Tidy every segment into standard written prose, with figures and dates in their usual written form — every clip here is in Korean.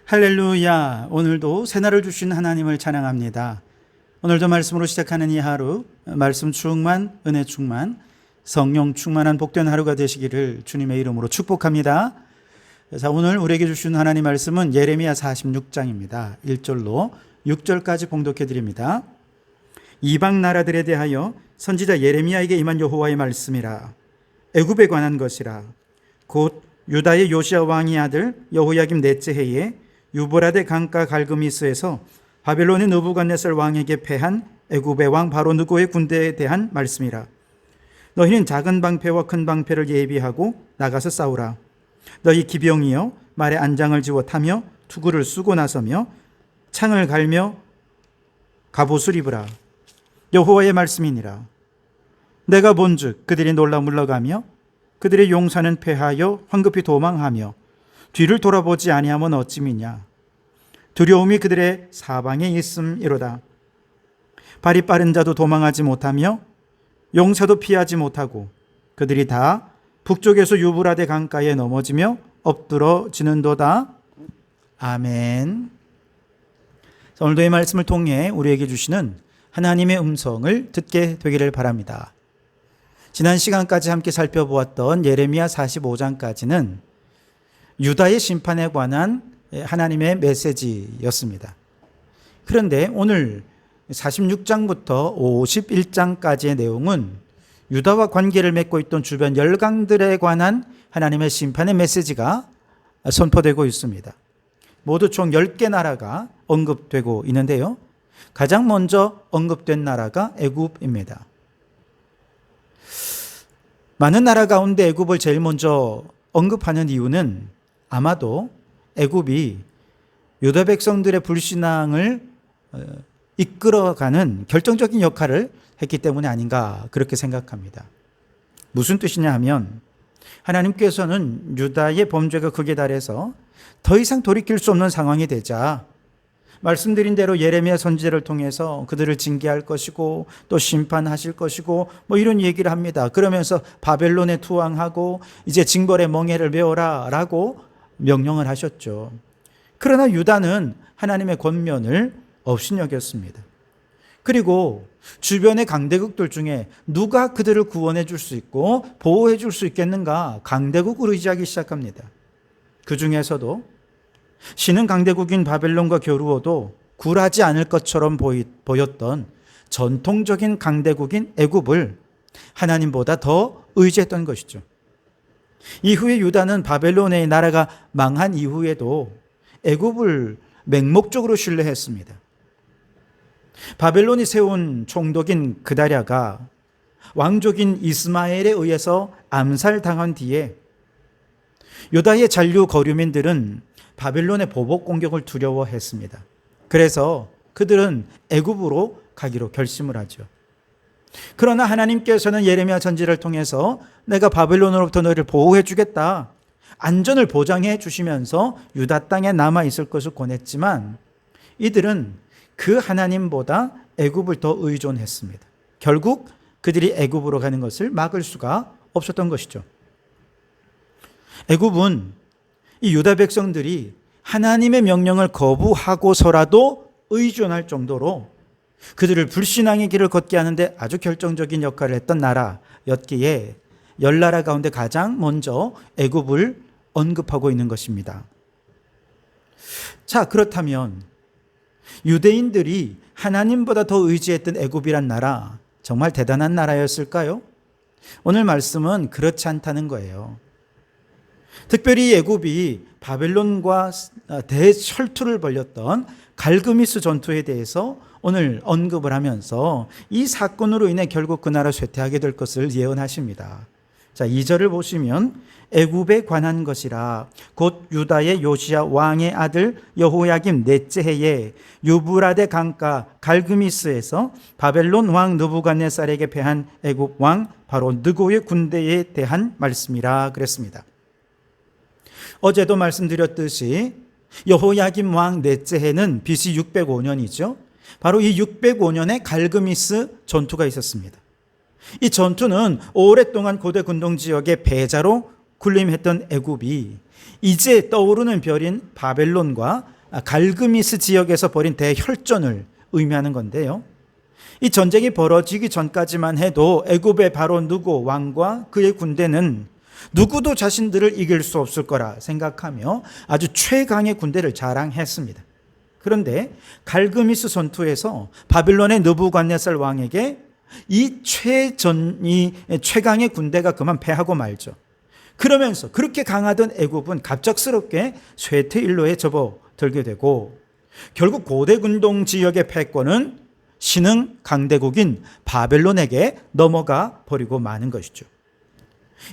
할렐루야. 오늘도 새날을 주신 하나님을 찬양합니다. 오늘도 말씀으로 시작하는 이 하루, 말씀 충만, 은혜 충만, 성령 충만한 복된 하루가 되시기를 주님의 이름으로 축복합니다. 자, 오늘 우리에게 주신 하나님 말씀은 예레미야 46장입니다. 1절로 6절까지 봉독해 드립니다. 이방 나라들에 대하여 선지자 예레미야에게 임한 여호와의 말씀이라. 애굽에 관한 것이라. 곧 유다의 요시야 왕의 아들 여호야김 넷째 해에 유브라데 강가 갈그미스에서 바벨론의 느부갓네살 왕에게 패한 애굽의 왕 바로 느고의 군대에 대한 말씀이라. 너희는 작은 방패와 큰 방패를 예비하고 나가서 싸우라. 너희 기병이여 말에 안장을 지워 타며 투구를 쓰고 나서며 창을 갈며 갑옷을 입으라. 여호와의 말씀이니라. 내가 본즉 그들이 놀라 물러가며 그들의 용사는 패하여 황급히 도망하며 뒤를 돌아보지 아니하면 어찌미냐. 두려움이 그들의 사방에 있음이로다. 발이 빠른 자도 도망하지 못하며 용사도 피하지 못하고 그들이 다 북쪽에서 유브라데 강가에 넘어지며 엎드러지는도다. 아멘. 오늘도 이 말씀을 통해 우리에게 주시는 하나님의 음성을 듣게 되기를 바랍니다. 지난 시간까지 함께 살펴보았던 예레미야 45장까지는 유다의 심판에 관한 하나님의 메시지였습니다. 그런데 오늘 46장부터 51장까지의 내용은 유다와 관계를 맺고 있던 주변 열강들에 관한 하나님의 심판의 메시지가 선포되고 있습니다. 모두 총 10개 나라가 언급되고 있는데요. 가장 먼저 언급된 나라가 애굽입니다. 많은 나라 가운데 애굽을 제일 먼저 언급하는 이유는 아마도 애굽이 유다 백성들의 불신앙을 이끌어가는 결정적인 역할을 했기 때문이 아닌가 그렇게 생각합니다. 무슨 뜻이냐 하면 하나님께서는 유다의 범죄가 극에 달해서 더 이상 돌이킬 수 없는 상황이 되자 말씀드린 대로 예레미야 선지자를 통해서 그들을 징계할 것이고 또 심판하실 것이고 이런 얘기를 합니다. 그러면서 바벨론에 투항하고 이제 징벌의 멍에를 메어라 라고 명령을 하셨죠. 그러나 유다는 하나님의 권면을 업신여겼습니다. 그리고 주변의 강대국들 중에 누가 그들을 구원해 줄 수 있고 보호해 줄 수 있겠는가 강대국을 의지하기 시작합니다. 그 중에서도 신흥 강대국인 바벨론과 겨루어도 굴하지 않을 것처럼 보였던 전통적인 강대국인 애굽을 하나님보다 더 의지했던 것이죠. 이후에 유다는 바벨론의 나라가 망한 이후에도 애굽을 맹목적으로 신뢰했습니다. 바벨론이 세운 총독인 그다랴가 왕족인 이스마엘에 의해서 암살당한 뒤에 유다의 잔류 거류민들은 바벨론의 보복 공격을 두려워했습니다. 그래서 그들은 애굽으로 가기로 결심을 하죠. 그러나 하나님께서는 예레미야 선지자를 통해서 내가 바벨론으로부터 너희를 보호해 주겠다, 안전을 보장해 주시면서 유다 땅에 남아 있을 것을 권했지만 이들은 그 하나님보다 애굽을 더 의존했습니다. 결국 그들이 애굽으로 가는 것을 막을 수가 없었던 것이죠. 애굽은 이 유다 백성들이 하나님의 명령을 거부하고서라도 의존할 정도로 그들을 불신앙의 길을 걷게 하는데 아주 결정적인 역할을 했던 나라였기에 10나라 가운데 가장 먼저 애굽을 언급하고 있는 것입니다. 자, 그렇다면 유대인들이 하나님보다 더 의지했던 애굽이란 나라, 정말 대단한 나라였을까요? 오늘 말씀은 그렇지 않다는 거예요. 특별히 애굽이 바벨론과 대혈투를 벌였던 갈그미스 전투에 대해서 오늘 언급을 하면서 이 사건으로 인해 결국 그 나라 쇠퇴하게 될 것을 예언하십니다. 자, 2절을 보시면 애굽에 관한 것이라. 곧 유다의 요시야 왕의 아들 여호야김 넷째 해에 유브라데 강가 갈그미스에서 바벨론 왕 느부갓네살에게 패한 애굽 왕 바로 느고의 군대에 대한 말씀이라 그랬습니다. 어제도 말씀드렸듯이 여호야김 왕 넷째 해는 BC 605년이죠. 바로 이 605년에 갈그미스 전투가 있었습니다. 이 전투는 오랫동안 고대 군동 지역의 패자로 군림했던 애굽이 이제 떠오르는 별인 바벨론과 갈그미스 지역에서 벌인 대혈전을 의미하는 건데요. 이 전쟁이 벌어지기 전까지만 해도 애굽의 바로 누고 왕과 그의 군대는 누구도 자신들을 이길 수 없을 거라 생각하며 아주 최강의 군대를 자랑했습니다. 그런데 갈그미스 전투에서 바빌론의 느부갓네살 왕에게 이 최강의 군대가 그만 패하고 말죠. 그러면서 그렇게 강하던 애굽은 갑작스럽게 쇠퇴일로에 접어들게 되고 결국 고대 군동 지역의 패권은 신흥 강대국인 바벨론에게 넘어가 버리고 마는 것이죠.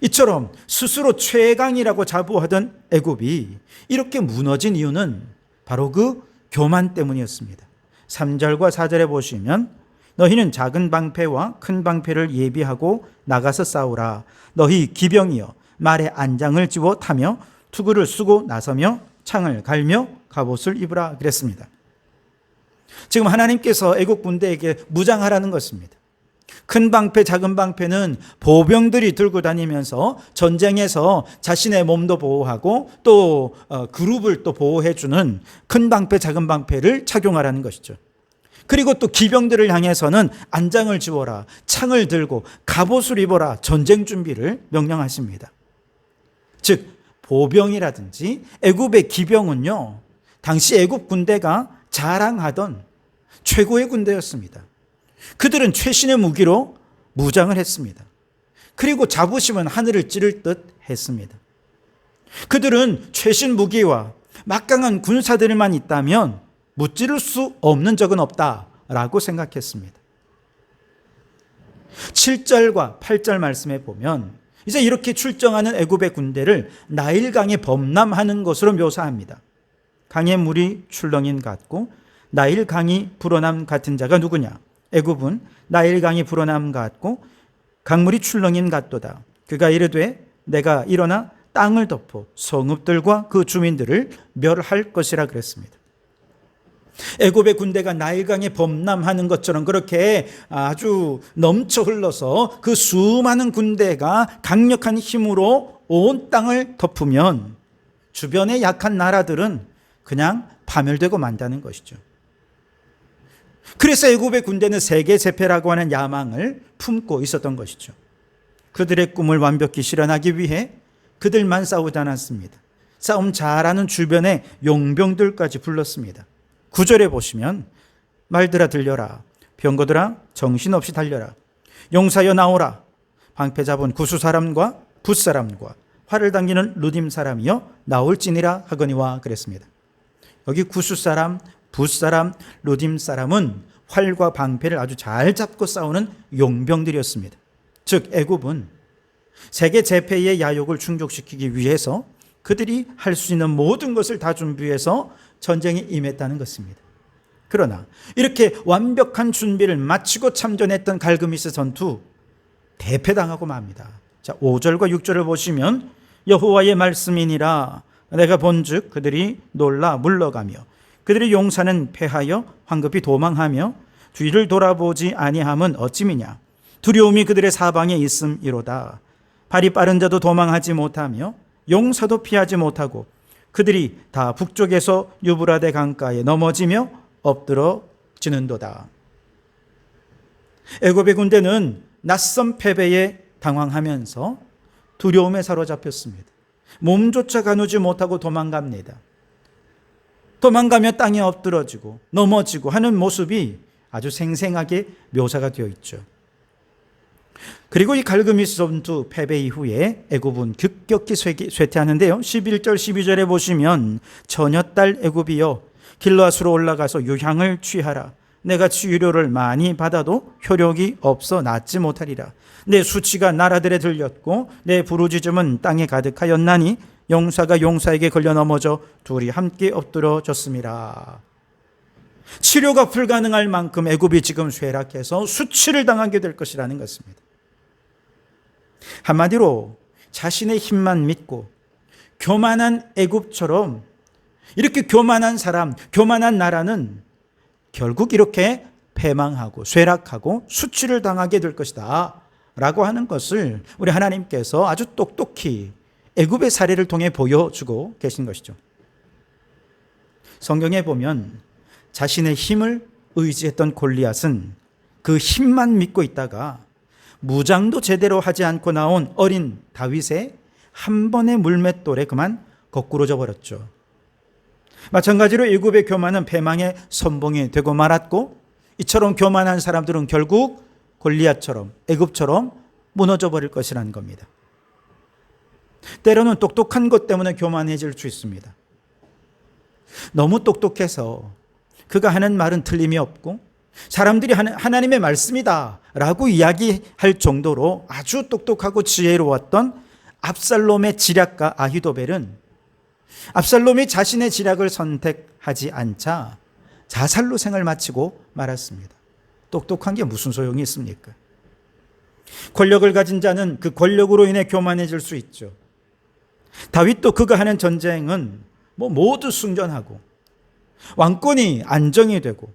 이처럼 스스로 최강이라고 자부하던 애굽이 이렇게 무너진 이유는 바로 그 교만 때문이었습니다. 3절과 4절에 보시면 너희는 작은 방패와 큰 방패를 예비하고 나가서 싸우라. 너희 기병이여 말에 안장을 집어 타며 투구를 쓰고 나서며 창을 갈며 갑옷을 입으라 그랬습니다. 지금 하나님께서 애국 군대에게 무장하라는 것입니다. 큰 방패, 작은 방패는 보병들이 들고 다니면서 전쟁에서 자신의 몸도 보호하고 또 그룹을 또 보호해주는 큰 방패, 작은 방패를 착용하라는 것이죠. 그리고 또 기병들을 향해서는 안장을 집어라, 창을 들고 갑옷을 입어라, 전쟁 준비를 명령하십니다. 즉 보병이라든지 애굽의 기병은요, 당시 애굽 군대가 자랑하던 최고의 군대였습니다. 그들은 최신의 무기로 무장을 했습니다. 그리고 자부심은 하늘을 찌를 듯 했습니다. 그들은 최신 무기와 막강한 군사들만 있다면 무찌를 수 없는 적은 없다라고 생각했습니다. 7절과 8절 말씀에 보면 이제 이렇게 출정하는 애굽의 군대를 나일강에 범람하는 것으로 묘사합니다. 강의 물이 출렁임 같고 나일강이 불어남 같은 자가 누구냐? 애굽은 나일강이 불어남 같고 강물이 출렁임 같도다. 그가 이르되 내가 일어나 땅을 덮어 성읍들과 그 주민들을 멸할 것이라 그랬습니다. 애굽의 군대가 나일강에 범람하는 것처럼 그렇게 아주 넘쳐 흘러서 그 수많은 군대가 강력한 힘으로 온 땅을 덮으면 주변의 약한 나라들은 그냥 파멸되고 만다는 것이죠. 그래서 애굽의 군대는 세계 제패라고 하는 야망을 품고 있었던 것이죠. 그들의 꿈을 완벽히 실현하기 위해 그들만 싸우지 않았습니다. 싸움 잘하는 주변의 용병들까지 불렀습니다. 9절에 보시면 말들아 들려라, 병거들아 정신없이 달려라, 용사여 나오라, 방패 잡은 구수 사람과 붓 사람과 활을 당기는 루딤 사람이여 나올지니라 하거니와 그랬습니다. 여기 구수 사람, 붓 사람, 루딤 사람은 활과 방패를 아주 잘 잡고 싸우는 용병들이었습니다. 즉 애굽은 세계 제패의 야욕을 충족시키기 위해서 그들이 할 수 있는 모든 것을 다 준비해서 전쟁에 임했다는 것입니다. 그러나 이렇게 완벽한 준비를 마치고 참전했던 갈그미스 전투 대패당하고 맙니다. 자, 5절과 6절을 보시면 여호와의 말씀이니라 내가 본즉 그들이 놀라 물러가며 그들의 용사는 패하여 황급히 도망하며 뒤를 돌아보지 아니함은 어찌미냐. 두려움이 그들의 사방에 있음이로다. 발이 빠른 자도 도망하지 못하며 용사도 피하지 못하고 그들이 다 북쪽에서 유브라데 강가에 넘어지며 엎드러지는도다. 애굽의 군대는 낯선 패배에 당황하면서 두려움에 사로잡혔습니다. 몸조차 가누지 못하고 도망갑니다. 도망가며 땅에 엎드러지고 넘어지고 하는 모습이 아주 생생하게 묘사가 되어 있죠. 그리고 이 갈그미스 전투 패배 이후에 애굽은 급격히 쇠퇴하는데요. 11절 12절에 보시면 처녀딸 애굽이여 길르앗으로 올라가서 유향을 취하라. 내가 치유료를 많이 받아도 효력이 없어 낫지 못하리라. 내 수치가 나라들에 들렸고 내 부르짖음은 땅에 가득하였나니 용사가 용사에게 걸려 넘어져 둘이 함께 엎드러졌습니다. 치료가 불가능할 만큼 애굽이 지금 쇠락해서 수치를 당하게 될 것이라는 것입니다. 한마디로 자신의 힘만 믿고 교만한 애굽처럼 이렇게 교만한 사람, 교만한 나라는 결국 이렇게 패망하고 쇠락하고 수치를 당하게 될 것이다 라고 하는 것을 우리 하나님께서 아주 똑똑히 애굽의 사례를 통해 보여주고 계신 것이죠. 성경에 보면 자신의 힘을 의지했던 골리앗은 그 힘만 믿고 있다가 무장도 제대로 하지 않고 나온 어린 다윗의 한 번의 물맷돌에 그만 거꾸로져 버렸죠. 마찬가지로 애굽의 교만은 패망의 선봉이 되고 말았고, 이처럼 교만한 사람들은 결국 골리앗처럼 애굽처럼 무너져 버릴 것이라는 겁니다. 때로는 똑똑한 것 때문에 교만해질 수 있습니다. 너무 똑똑해서 그가 하는 말은 틀림이 없고 사람들이 하나님의 말씀이다 라고 이야기할 정도로 아주 똑똑하고 지혜로웠던 압살롬의 지략가 아히도벨은 압살롬이 자신의 지략을 선택하지 않자 자살로 생을 마치고 말았습니다. 똑똑한 게 무슨 소용이 있습니까? 권력을 가진 자는 그 권력으로 인해 교만해질 수 있죠. 다윗도 그가 하는 전쟁은 모두 승전하고 왕권이 안정이 되고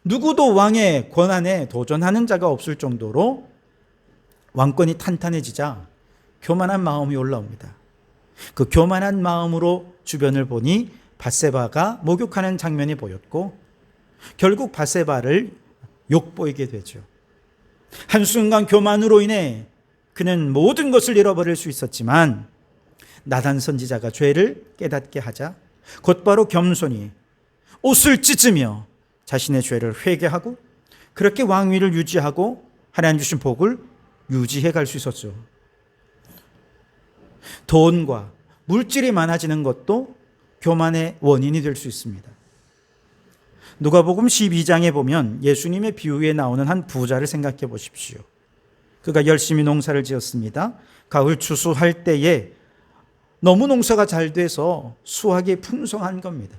누구도 왕의 권한에 도전하는 자가 없을 정도로 왕권이 탄탄해지자 교만한 마음이 올라옵니다. 그 교만한 마음으로 주변을 보니 밧세바가 목욕하는 장면이 보였고 결국 밧세바를 욕보이게 되죠. 한순간 교만으로 인해 그는 모든 것을 잃어버릴 수 있었지만 나단 선지자가 죄를 깨닫게 하자 곧바로 겸손히 옷을 찢으며 자신의 죄를 회개하고 그렇게 왕위를 유지하고 하나님 주신 복을 유지해 갈 수 있었죠. 돈과 물질이 많아지는 것도 교만의 원인이 될 수 있습니다. 누가복음 12장에 보면 예수님의 비유에 나오는 한 부자를 생각해 보십시오. 그가 열심히 농사를 지었습니다. 가을 추수할 때에 너무 농사가 잘 돼서 수확이 풍성한 겁니다.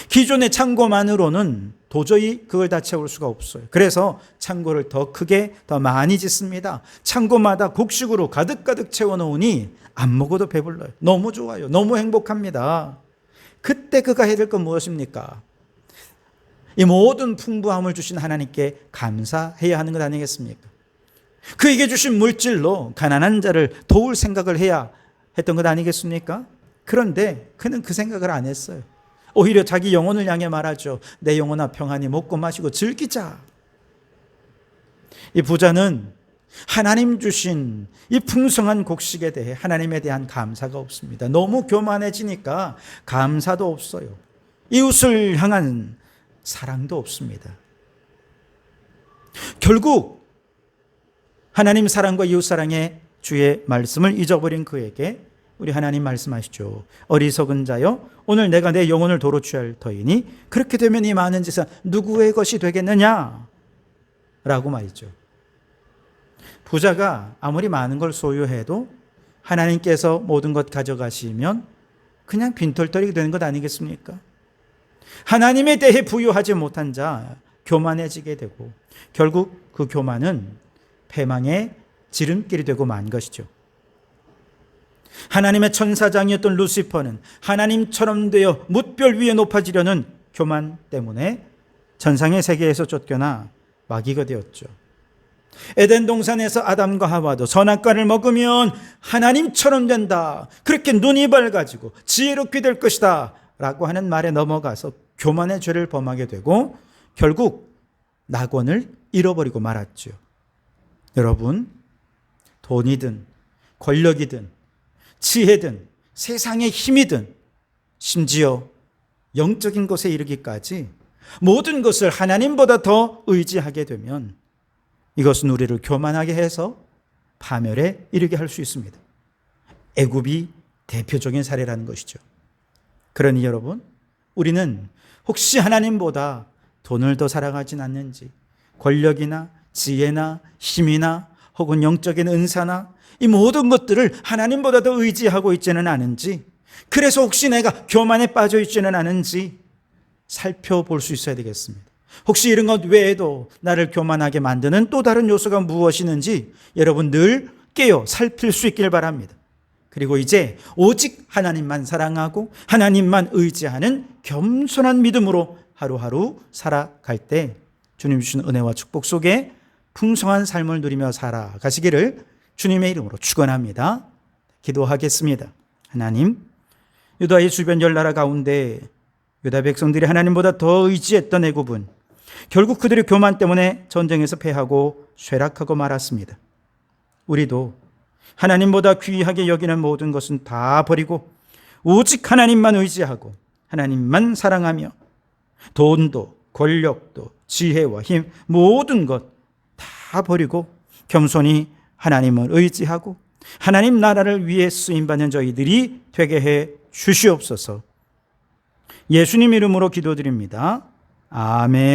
기존의 창고만으로는 도저히 그걸 다 채울 수가 없어요. 그래서 창고를 더 크게 더 많이 짓습니다. 창고마다 곡식으로 가득가득 채워놓으니 안 먹어도 배불러요. 너무 좋아요. 너무 행복합니다. 그때 그가 해야 될 건 무엇입니까? 이 모든 풍부함을 주신 하나님께 감사해야 하는 것 아니겠습니까? 그에게 주신 물질로 가난한 자를 도울 생각을 해야 했던 것 아니겠습니까? 그런데 그는 그 생각을 안 했어요. 오히려 자기 영혼을 향해 말하죠. 내 영혼아 평안히 먹고 마시고 즐기자. 이 부자는 하나님 주신 이 풍성한 곡식에 대해 하나님에 대한 감사가 없습니다. 너무 교만해지니까 감사도 없어요. 이웃을 향한 사랑도 없습니다. 결국 하나님 사랑과 이웃 사랑의 주의 말씀을 잊어버린 그에게 우리 하나님 말씀하시죠. 어리석은 자여 오늘 내가 내 영혼을 도로 취할 터이니 그렇게 되면 이 많은 재산 누구의 것이 되겠느냐 라고 말이죠. 부자가 아무리 많은 걸 소유해도 하나님께서 모든 것 가져가시면 그냥 빈털터리가 되는 것 아니겠습니까? 하나님에 대해 부유하지 못한 자 교만해지게 되고 결국 그 교만은 패망의 지름길이 되고 만 것이죠. 하나님의 천사장이었던 루시퍼는 하나님처럼 되어 뭇별 위에 높아지려는 교만 때문에 전상의 세계에서 쫓겨나 마귀가 되었죠. 에덴 동산에서 아담과 하와도 선악과를 먹으면 하나님처럼 된다. 그렇게 눈이 밝아지고 지혜롭게 될 것이다. 라고 하는 말에 넘어가서 교만의 죄를 범하게 되고 결국 낙원을 잃어버리고 말았죠. 여러분, 돈이든 권력이든 지혜든 세상의 힘이든 심지어 영적인 것에 이르기까지 모든 것을 하나님보다 더 의지하게 되면 이것은 우리를 교만하게 해서 파멸에 이르게 할 수 있습니다. 애굽이 대표적인 사례라는 것이죠. 그러니 여러분, 우리는 혹시 하나님보다 돈을 더 사랑하진 않는지, 권력이나 지혜나 힘이나 혹은 영적인 은사나 이 모든 것들을 하나님보다 더 의지하고 있지는 않은지, 그래서 혹시 내가 교만에 빠져 있지는 않은지 살펴볼 수 있어야 되겠습니다. 혹시 이런 것 외에도 나를 교만하게 만드는 또 다른 요소가 무엇이는지 여러분 늘 깨어 살필 수 있길 바랍니다. 그리고 이제 오직 하나님만 사랑하고 하나님만 의지하는 겸손한 믿음으로 하루하루 살아갈 때 주님 주신 은혜와 축복 속에 풍성한 삶을 누리며 살아가시기를 주님의 이름으로 축원합니다. 기도하겠습니다. 하나님, 유다의 주변 열 나라 가운데 유다 백성들이 하나님보다 더 의지했던 애굽은 결국 그들의 교만 때문에 전쟁에서 패하고 쇠락하고 말았습니다. 우리도 하나님보다 귀하게 여기는 모든 것은 다 버리고 오직 하나님만 의지하고 하나님만 사랑하며 돈도 권력도 지혜와 힘 모든 것 다 버리고 겸손히 하나님을 의지하고 하나님 나라를 위해 쓰임받는 저희들이 되게 해 주시옵소서. 예수님 이름으로 기도드립니다. 아멘.